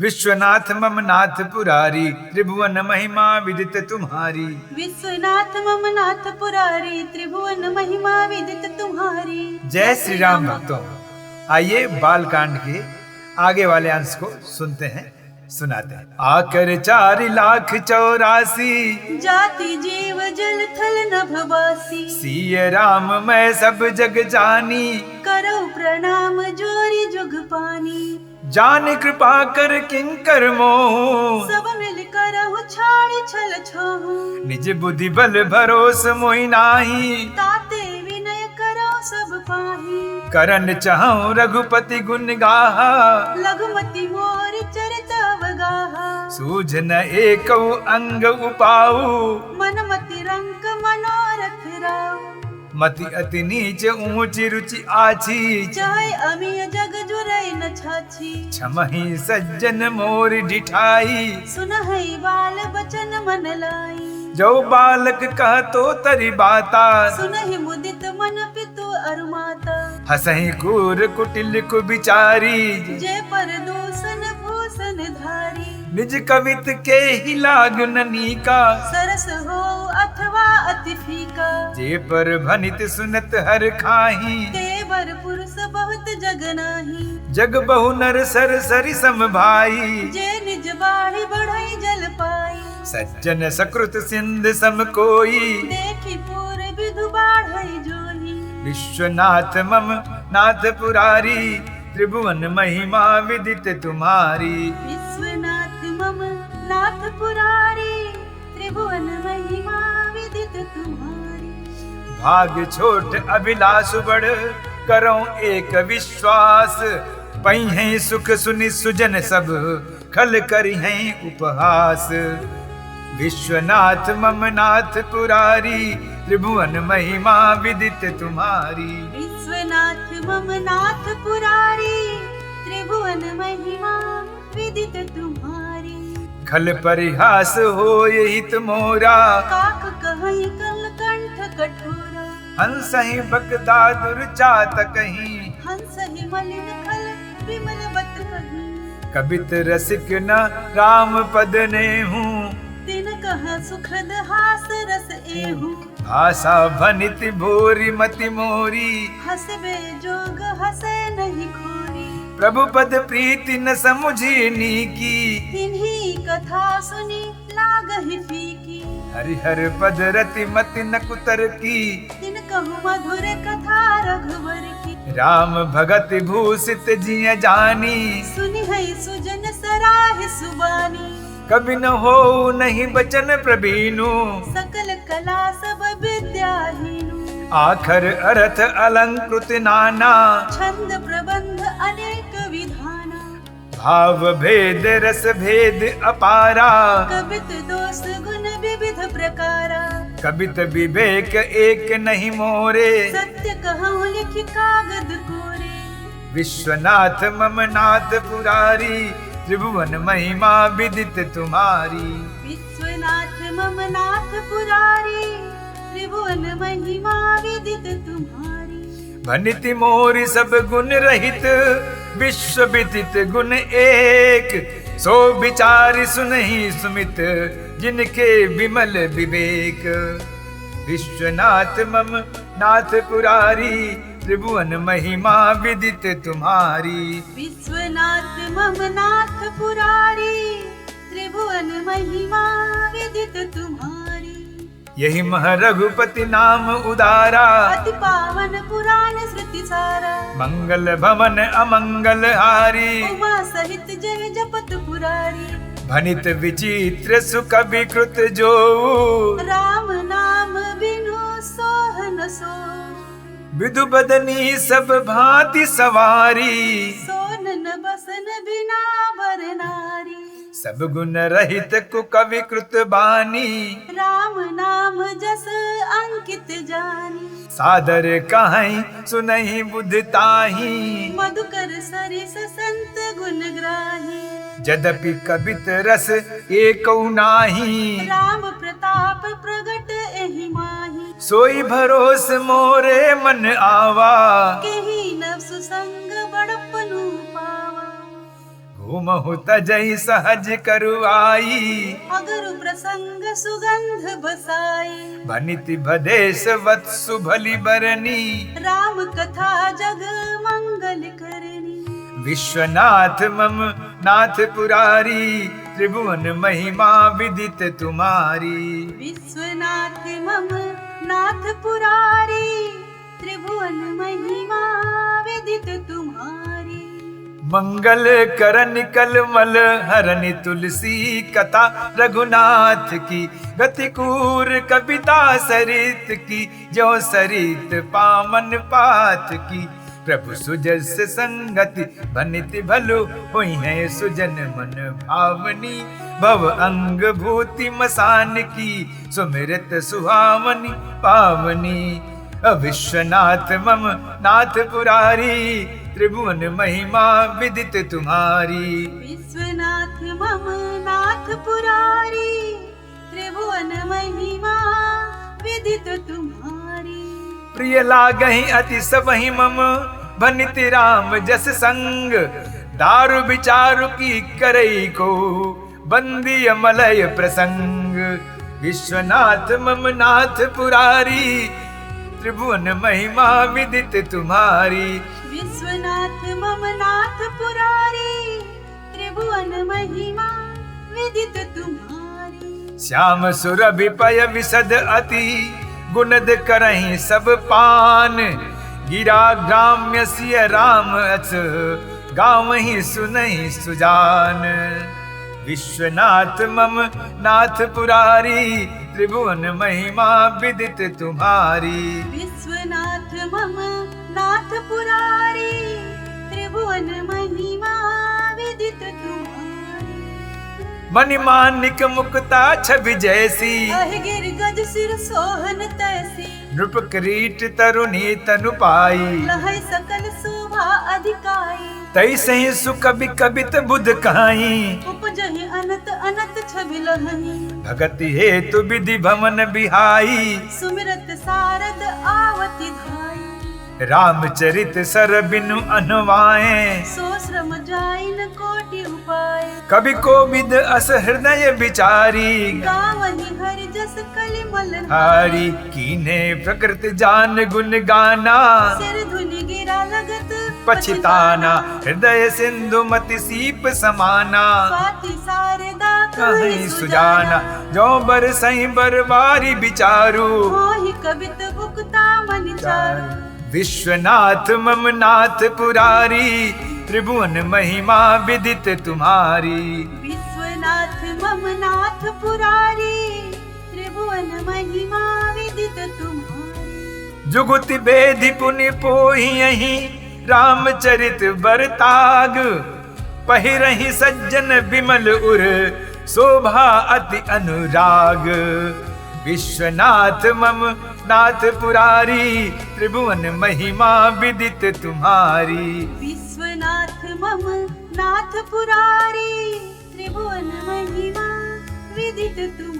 विश्वनाथ मम नाथ पुरारी, त्रिभुवन महिमा विदित तुम्हारी। विश्वनाथ मम नाथ पुरारी, त्रिभुवन महिमा विदित तुम्हारी। जय श्री राम भक्तों, आइए बालकांड के आगे वाले अंश को सुनते हैं, सुनाते हैं। आकर 4,84,000 जाति जीव जल थल नभवासी। सिय राम मैं सब जग जानी, करो प्रणाम जोरी जुग पानी। जान कृपा कर किंकर मोह, सब मिल करहु छाड़ छल छोहु। निज बुद्धि बल भरोस मोहि नाही, ताते विनय करो सब पाही। करन चाहूं रघुपति गुण गाहा, लघुमति मोर चरित अवगाहा। सूझ न एकौ अंग उपाऊ, मनमति रंक मनोरथ राव। मति अति नीच ऊंच रुचि आछी, चाहे अमिय जग जुरै न छाछी। क्षमहि सज्जन मोर डिठाई, सुनहि बाल बचन मन लाई। जो बालक कहतो तरि बाता, सुनहि मुदित मन पितु अरु माता। हसहि कूर कुटिल कुबिचारी, जय पर दूषण भूषण धारी। निज कवित के ही लाग ननीका, सरस हो अथवा अति फीका। जे पर भनित सुनत हर खाही, तेवर पुरुष बहुत जग नाही। जग बहु नर सर सरि सम भाई, जे निज बाढ़ी बढ़ई जल पाई। सज्जन सकृत सिंध सम कोई, देखी पूर विधु बाढ़ई जोही। विश्वनाथ मम नाथ पुरारी, त्रिभुवन महिमा विदित तुम्हारी। विश्वनाथ मम नाथ पुरारी, त्रिभुवन महिमा विदित तुम्हारी। भाग छोट अभिलाष बड़, करो एक विश्वास। पई सुख सुनि सुजन सब, खल करी उपहास। विश्वनाथ मम नाथ पुरारी, त्रिभुवन महिमा विदित तुम्हारी। विश्वनाथ मम नाथ पुरारी, त्रिभुवन महिमा विदित तुम्हारी। खल परिहास हो हित मोरा, काक कहई कल कंठ कठोरा। हंस ही बकदा दुर्चात कहीं, हंस ही मलिन खल विमल बत कही। कबित रसिक न राम पद ने हूँ, दिन कह सुखद हास रस एहू। भाषा भनित भोरी मति मोरी, हसबे जोग हसे नहीं खोरी। प्रभु पद प्रीति न समुझी नीकी, तिन्ही कथा सुनी लागहि फीकी। हरिहर पद रति मति न कुतर की, तिन कहु मधुर कथा रघुवर की। राम भगत भूषित जिय जानी, सुनि है सुजन सराहि सुबानी। कभी न हो नहीं बचन प्रवीणु, सकल कला सब विद्याहीनु। आखर अर्थ अलंकृत नाना, छंद प्रबंध अनेक विधाना। भाव भेद रस भेद अपारा, कबित दोष गुण विविध प्रकारा। कबित विवेक एक नहीं मोरे, सत्य कहूँ लिख कागद कोरे। विश्वनाथ मम नाथ पुरारी, त्रिभुवन महिमा विदित तुम्हारी। विश्वनाथ मम नाथ पुरारी, त्रिभुवन महिमा विदित तुम्हारी। भनिति मोरि सब गुण रहित, विश्व विदित गुण एक। सो विचारि सुनहि सुमित, जिनके विमल विवेक। विश्वनाथ मम नाथ पुरारी, त्रिभुवन महिमा विदित तुम्हारी। विश्वनाथ मम नाथ पुरारी, त्रिभुवन महिमा विदित तुम्हारी। यही मह रघुपति नाम उदारा, अति पावन पुराण श्रुति सारा। मंगल भवन अमंगल हारी, उमा सहित जय जपत पुरारी। भनित विचित्र सुख विकृत जो, राम नाम बिनु सोहन सो। विधु बदनी सब भांति सवारी, सोनन बसन बिना बर नारी। सब गुण रहित कुकवि कृत बानी, राम नाम जस अंकित जानी। सादर कहीं सुनहि बुधताही, मधुकर सरिस संत गुण ग्राही। यद्यपि कबित रस एकौ नाही, राम प्रताप प्रगट एहि माही। सोई भरोस मोरे मन आवा, केहि नव सुसंग बड़पनु पावा। हुमहु तजहि सहज करुआई, अगर प्रसंग सुगंध बसाई। भनिति भदेश वत्सु भली बरनी, राम कथा जग मंगल करनी। विश्वनाथ मम नाथ पुरारी, त्रिभुवन महिमा विदित तुम्हारी। विश्वनाथ मम नाथ पुरारी, त्रिभुवन महिमा विदित तुम्हारी। मंगल करन कलमल हरनि तुलसी, कथा रघुनाथ की गति कूर कविता सरित की, जो सरित पामन पात की। प्रभु सुजस संगति बनिति भलो, हुई है सुजन मन भावनी। भव अंग भूति मसान की, सुमिरत सुहावनी पावनी। विश्वनाथ मम नाथ पुरारी, त्रिभुवन महिमा विदित तुम्हारी। विश्वनाथ मम नाथ पुरारी, त्रिभुवन महिमा विदित तुम्हारी। प्रिय लागहि अति सबहि मम, भनिति राम जस संग। दारु विचारु की करई को, बंदी मलय प्रसंग। विश्वनाथ मम नाथ पुरारी, त्रिभुवन महिमा विदित तुम्हारी। विश्वनाथ मम नाथ पुरारी, त्रिभुवन महिमा विदित तुम्हारी। श्याम सुरभि पय विशद अति, गुणद करहि सब पान। गिरा ग्राम्य सिय राम अस, गावहि सुनहि सुजान। विश्वनाथ मम नाथ पुरारी, त्रिभुवन महिमा विदित तुम्हारी। विश्वनाथ मम नाथ पुरारी, त्रिभुवन महिमा विदित तुम्हारी। मणिमाणिक मुक्ता छवि जैसी, गिर गज सिर सोहन तैसी। नृप किरीट तरुणी तनु पाई, लहै सकल शोभा अधिकाई। तैसे ही सुकवि कवित बुध कहाई। उपजहि अनत अनत छवि लहई, भगति हेतु विधि भवन बिहाई। सुमिरत सारद आवति धाई। रामचरित सर बिनु अनवाए, सो श्रम जाइन कोटि उपाय। कवि कोविद अस हृदय विचारी। गावहि हरि जस कलिमल हारी, कीने प्रकृति जान गुण गाना। सिर धुनि गिरा लगत पछिताना, हृदय सिंधु मति सीप समाना। स्वाति शारदा कहीं सुजाना, जो बर सही बरबारी विचारू। मोहि कवित भुक्ता मन चारु। विश्वनाथ मम नाथ पुरारी, त्रिभुवन महिमा विदित तुम्हारी। विश्वनाथ मम नाथ पुरारी, त्रिभुवन महिमा विदित तुम्हारी। जुगुति बेधि पुनि पोहियहि, रामचरित बरताग। पहिरहि सज्जन विमल उर, शोभा अति अनुराग। विश्वनाथ मम नाथ पुरारी, त्रिभुवन महिमा विदित तुम्हारी। विश्वनाथ मम नाथ पुरारी, त्रिभुवन महिमा विदित तुम्हारी।